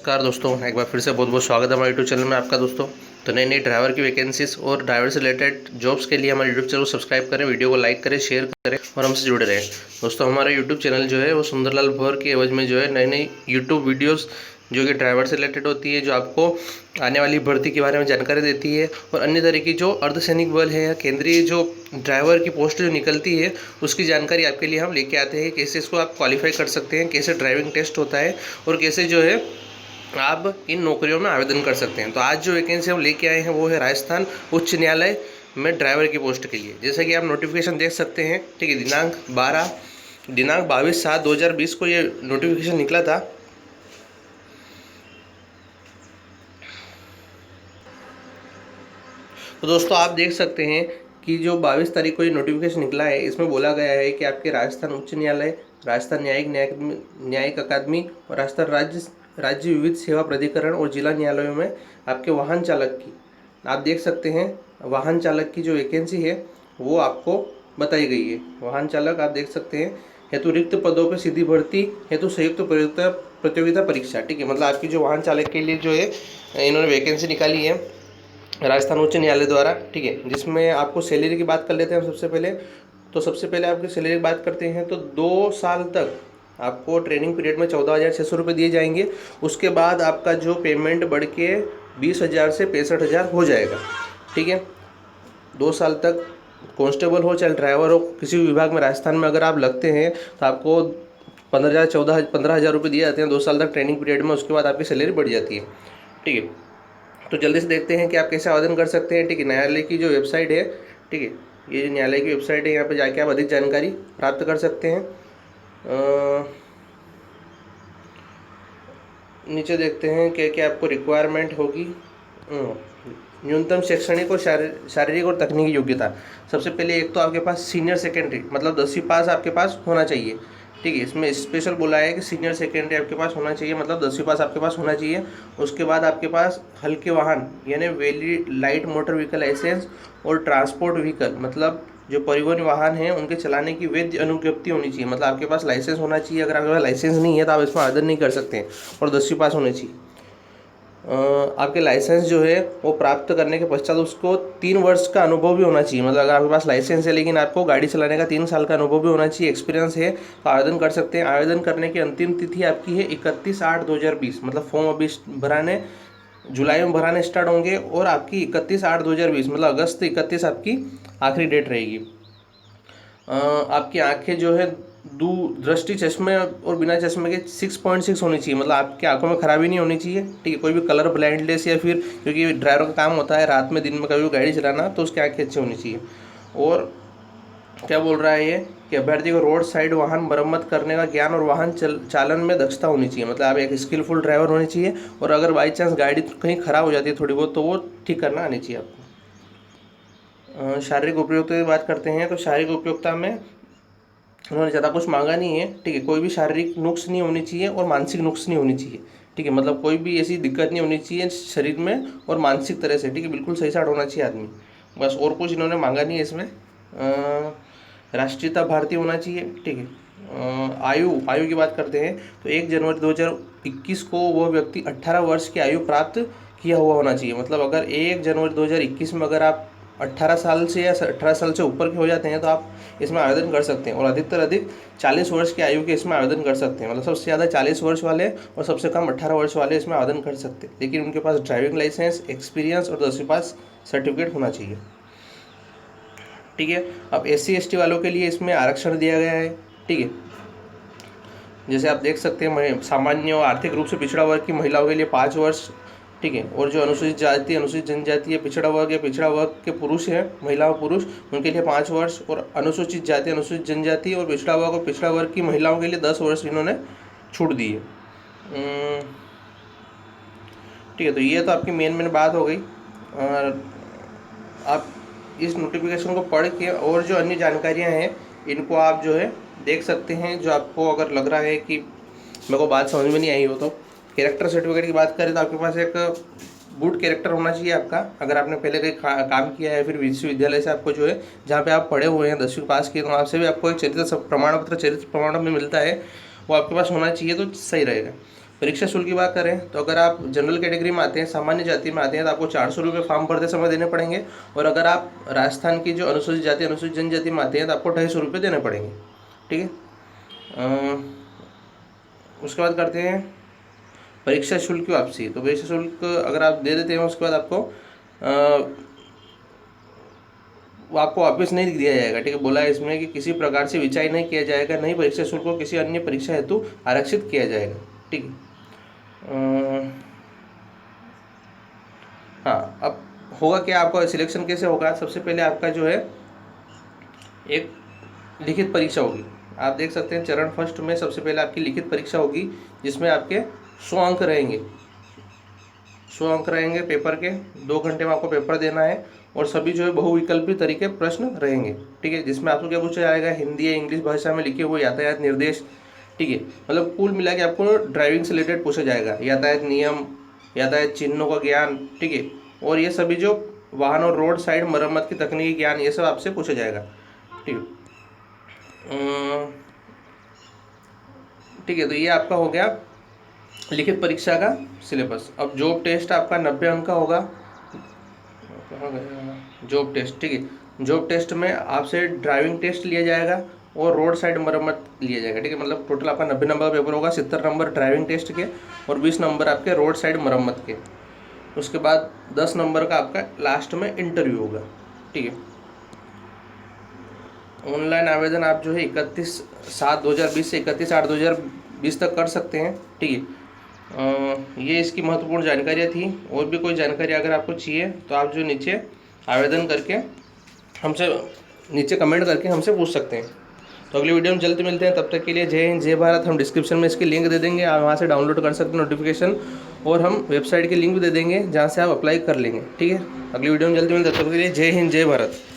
नमस्कार दोस्तों, एक बार फिर से बहुत बहुत स्वागत है हमारे यूट्यूब चैनल में आपका दोस्तों। तो नई नई ड्राइवर की वैकेंसीज और ड्राइवर से रिलेटेड जॉब्स के लिए हमारे यूट्यूब चैनल को सब्सक्राइब करें, वीडियो को लाइक करें, शेयर करें और हमसे जुड़े रहें। दोस्तों हमारा यूट्यूब चैनल जो है वो सुंदरलाल भौर की एवज में जो है नई नई यूट्यूब वीडियोज़ जो कि ड्राइवर से रिलेटेड होती है, जो आपको आने वाली भर्ती के बारे में जानकारी देती है और अन्य तरह की जो अर्धसैनिक बल है या केंद्रीय जो ड्राइवर की पोस्ट जो निकलती है उसकी जानकारी आपके लिए हम लेके आते हैं। कैसे इसको आप क्वालिफाई कर सकते हैं, कैसे ड्राइविंग टेस्ट होता है और कैसे जो है आप इन नौकरियों में आवेदन कर सकते हैं। तो आज जो वैकेंसी हम लेके आए हैं वो है राजस्थान उच्च न्यायालय में ड्राइवर की पोस्ट के लिए। जैसा कि आप नोटिफिकेशन देख सकते हैं, ठीक है। दिनांक 22/7/2020 को ये नोटिफिकेशन निकला था। तो दोस्तों आप देख सकते हैं कि जो 22 तारीख को ये नोटिफिकेशन निकला है, इसमें बोला गया है कि आपके राजस्थान उच्च न्यायालय, राजस्थान न्यायिक अकादमी और राजस्थान राज्य विविध सेवा प्राधिकरण और जिला न्यायालयों में आपके वाहन चालक की, आप देख सकते हैं वाहन चालक की जो वैकेंसी है वो आपको बताई गई है। वाहन चालक आप देख सकते हैं हेतु रिक्त पदों पर सीधी भर्ती हेतु संयुक्त प्रतियोगिता परीक्षा, ठीक है। मतलब आपकी जो वाहन चालक के लिए जो है इन्होंने वैकेंसी निकाली है राजस्थान उच्च न्यायालय द्वारा, ठीक है। जिसमें आपको सैलरी की बात कर लेते हैं हम सबसे पहले। तो सबसे पहले आपकी सैलरी की बात करते हैं तो 2 साल तक आपको ट्रेनिंग पीरियड में 14,600 रुपये दिए जाएंगे। उसके बाद आपका जो पेमेंट बढ़ के 20,000 से 65,000 हो जाएगा, ठीक है। 2 साल तक कांस्टेबल हो चाहे ड्राइवर हो, किसी भी विभाग में राजस्थान में अगर आप लगते हैं तो आपको 15,000 रुपये दिए जाते हैं 2 साल तक ट्रेनिंग पीरियड में। उसके बाद आपकी सैलरी बढ़ जाती है, ठीक है। तो जल्दी से देखते हैं कि आप कैसे आवेदन कर सकते हैं, ठीक है। न्यायालय की जो वेबसाइट है, ठीक है, ये जो न्यायालय की वेबसाइट है, यहाँ पे जाके आप अधिक जानकारी प्राप्त कर सकते हैं। नीचे देखते हैं क्या क्या आपको रिक्वायरमेंट होगी। न्यूनतम शैक्षणिक और शारीरिक और तकनीकी योग्यता। सबसे पहले एक तो आपके पास सीनियर सेकेंडरी मतलब 10वीं पास आपके पास होना चाहिए, ठीक है। इसमें स्पेशल बोला है कि सीनियर सेकेंडरी आपके पास होना चाहिए, मतलब 10वीं पास आपके पास होना चाहिए। उसके बाद आपके पास हल्के वाहन यानी valid light motor vehicle licence और ट्रांसपोर्ट व्हीकल मतलब जो परिवहन वाहन हैं उनके चलाने की वैध अनुज्ञप्ति होनी चाहिए, मतलब आपके पास लाइसेंस होना चाहिए। अगर आपके पास लाइसेंस नहीं है तो आप इसमें आवेदन नहीं कर सकते हैं और 10वीं पास होनी चाहिए। आपके लाइसेंस जो है वो प्राप्त करने के पश्चात उसको 3 वर्ष का अनुभव भी होना चाहिए, मतलब अगर आपके पास लाइसेंस है लेकिन आपको गाड़ी चलाने का 3 साल का अनुभव भी होना चाहिए, एक्सपीरियंस है, तो आवेदन कर सकते हैं। आवेदन करने की अंतिम तिथि आपकी है 31/8/2020, मतलब फॉर्म अभी भराने जुलाई में भराने स्टार्ट होंगे और आपकी 31/8/2020 मतलब अगस्त 31 आपकी आखिरी डेट रहेगी। आपकी आंखें जो है दृष्टि चश्मे और बिना चश्मे के 6.6 होनी चाहिए, मतलब आपकी आंखों में खराबी नहीं होनी चाहिए, ठीक है। कोई भी कलर ब्लाइंडनेस या फिर क्योंकि ड्राइवर का काम होता है रात में दिन में कभी भी गाड़ी चलाना, तो उसकी आंखें अच्छी होनी चाहिए। और क्या बोल रहा है ये कि अभ्यर्थी को रोड साइड वाहन मरम्मत करने का ज्ञान और वाहन चालन में दक्षता होनी चाहिए, मतलब आप एक स्किलफुल ड्राइवर होनी चाहिए। और अगर बाई चांस गाड़ी कहीं ख़राब हो जाती है थोड़ी बहुत तो वो ठीक करना आनी चाहिए आपको। शारीरिक उपयोगिता की बात करते हैं तो शारीरिक उपयोगिता में उन्होंने ज़्यादा कुछ मांगा नहीं है, ठीक है। कोई भी शारीरिक नुक्स नहीं होनी चाहिए और मानसिक नुक्स नहीं होनी चाहिए, ठीक है। मतलब कोई भी ऐसी दिक्कत नहीं होनी चाहिए शरीर में और मानसिक तरह से, ठीक है। बिल्कुल सही साठ होना चाहिए आदमी, बस और कुछ इन्होंने मांगा नहीं है इसमें। राष्ट्रीयता भारतीय होना चाहिए, ठीक है। आयु की बात करते हैं तो 1 जनवरी 2021 को वह व्यक्ति 18 वर्ष की आयु प्राप्त किया हुआ होना चाहिए, मतलब अगर 1 जनवरी 2021 में अगर आप 18 साल से या 18 साल से ऊपर के हो जाते हैं तो आप इसमें आवेदन कर सकते हैं। और अधिक 40 वर्ष की आयु के इसमें आवेदन कर सकते हैं, मतलब सबसे ज़्यादा 40 वर्ष वाले और सबसे कम 18 वर्ष वाले इसमें आवेदन कर सकते हैं, लेकिन उनके पास ड्राइविंग लाइसेंस, एक्सपीरियंस और 10वीं पास सर्टिफिकेट होना चाहिए, ठीक है। अब SC/ST वालों के लिए इसमें आरक्षण दिया गया है, ठीक है। जैसे आप देख सकते हैं सामान्य और आर्थिक रूप से पिछड़ा वर्ग की महिलाओं के लिए 5 वर्ष, ठीक है। और जो अनुसूचित जाति, अनुसूचित जनजाति या पिछड़ा वर्ग के पुरुष हैं, महिला और पुरुष, उनके लिए 5 वर्ष। और अनुसूचित जाति, अनुसूचित जनजाति और पिछड़ा वर्ग की महिलाओं के लिए 10 वर्ष इन्होंने छूट दी है, ठीक है। तो ये तो आपकी मेन बात हो गई। और आप इस नोटिफिकेशन को पढ़ के और जो अन्य जानकारियाँ हैं इनको आप जो है देख सकते हैं। जो आपको अगर लग रहा है कि मेरे को बात समझ में नहीं आई हो तो कैरेक्टर सर्टिफिकेट की बात करें तो आपके पास एक गुड कैरेक्टर होना चाहिए आपका, अगर आपने पहले कहीं काम किया है फिर विश्वविद्यालय से आपको जो है जहाँ पे आप पढ़े हुए हैं 10वीं पास किए तो वहाँ से भी आपको एक चरित्र प्रमाण पत्र मिलता है, वो आपके पास होना चाहिए तो सही रहेगा। परीक्षा शुल्क की बात करें तो अगर आप जनरल कैटेगरी में आते हैं, सामान्य जाति में आते हैं, तो आपको 400 रुपये फॉर्म भरते समय देने पड़ेंगे। और अगर आप राजस्थान की जो अनुसूचित जाति अनुसूचित जनजाति में आते हैं तो आपको 250 रुपये देने पड़ेंगे। ठीक है। उसके बाद करते हैं परीक्षा शुल्क की वापसी। तो परीक्षा शुल्क अगर आप दे देते हैं उसके बाद आपको वापस नहीं दिया जाएगा। ठीक है, बोला है इसमें कि किसी प्रकार से विचार नहीं किया जाएगा, नहीं परीक्षा शुल्क को किसी अन्य परीक्षा हेतु आरक्षित किया जाएगा। ठीक है। हाँ, अब होगा क्या, आपका सिलेक्शन कैसे होगा। सबसे पहले आपका जो है एक लिखित परीक्षा होगी। आप देख सकते हैं चरण फर्स्ट में सबसे पहले आपकी लिखित परीक्षा होगी, जिसमें आपके 100 अंक रहेंगे। 100 अंक रहेंगे पेपर के। 2 घंटे में आपको पेपर देना है और सभी जो है बहुविकल्पी तरीके प्रश्न रहेंगे। ठीक है, जिसमें आपको क्या पूछा जाएगा, हिंदी या इंग्लिश भाषा में लिखे हुए यातायात निर्देश। ठीक है, मतलब कुल मिला के आपको ड्राइविंग से रिलेटेड पूछा जाएगा, यातायात नियम, यातायात चिन्हों का ज्ञान। ठीक है, और ये सभी जो वाहन और रोड साइड मरम्मत की तकनीकी ज्ञान, ये सब आपसे पूछा जाएगा। ठीक है। ठीक है, तो ये आपका हो गया लिखित परीक्षा का सिलेबस। अब जॉब टेस्ट आपका 90 अंक का होगा। कहाँ गया जॉब टेस्ट। ठीक है, जॉब टेस्ट में आपसे ड्राइविंग टेस्ट लिया जाएगा और रोड साइड मरम्मत लिया जाएगा। ठीक है, मतलब टोटल आपका 90 नंबर का पेपर होगा। 70 नंबर ड्राइविंग टेस्ट के और 20 नंबर आपके रोड साइड मरम्मत के। उसके बाद 10 नंबर का आपका लास्ट में इंटरव्यू होगा। ठीक है, ऑनलाइन आवेदन आप जो है 31/7/2020 से 31/8/2020 तक कर सकते हैं। ठीक है, ये इसकी महत्वपूर्ण जानकारियाँ थी। और भी कोई जानकारी अगर आपको चाहिए तो आप जो नीचे आवेदन करके हमसे नीचे कमेंट करके हमसे पूछ सकते हैं। तो अगली वीडियो में जल्द मिलते हैं, तब तक के लिए जय हिंद जय भारत। हम डिस्क्रिप्शन में इसकी लिंक दे देंगे, आप वहाँ से डाउनलोड कर सकते हैं नोटिफिकेशन, और हम वेबसाइट की लिंक भी दे देंगे जहाँ से आप अप्लाई कर लेंगे। ठीक है, अगली वीडियो में जल्द मिलते हैं, तब तक के लिए जय हिंद जय भारत।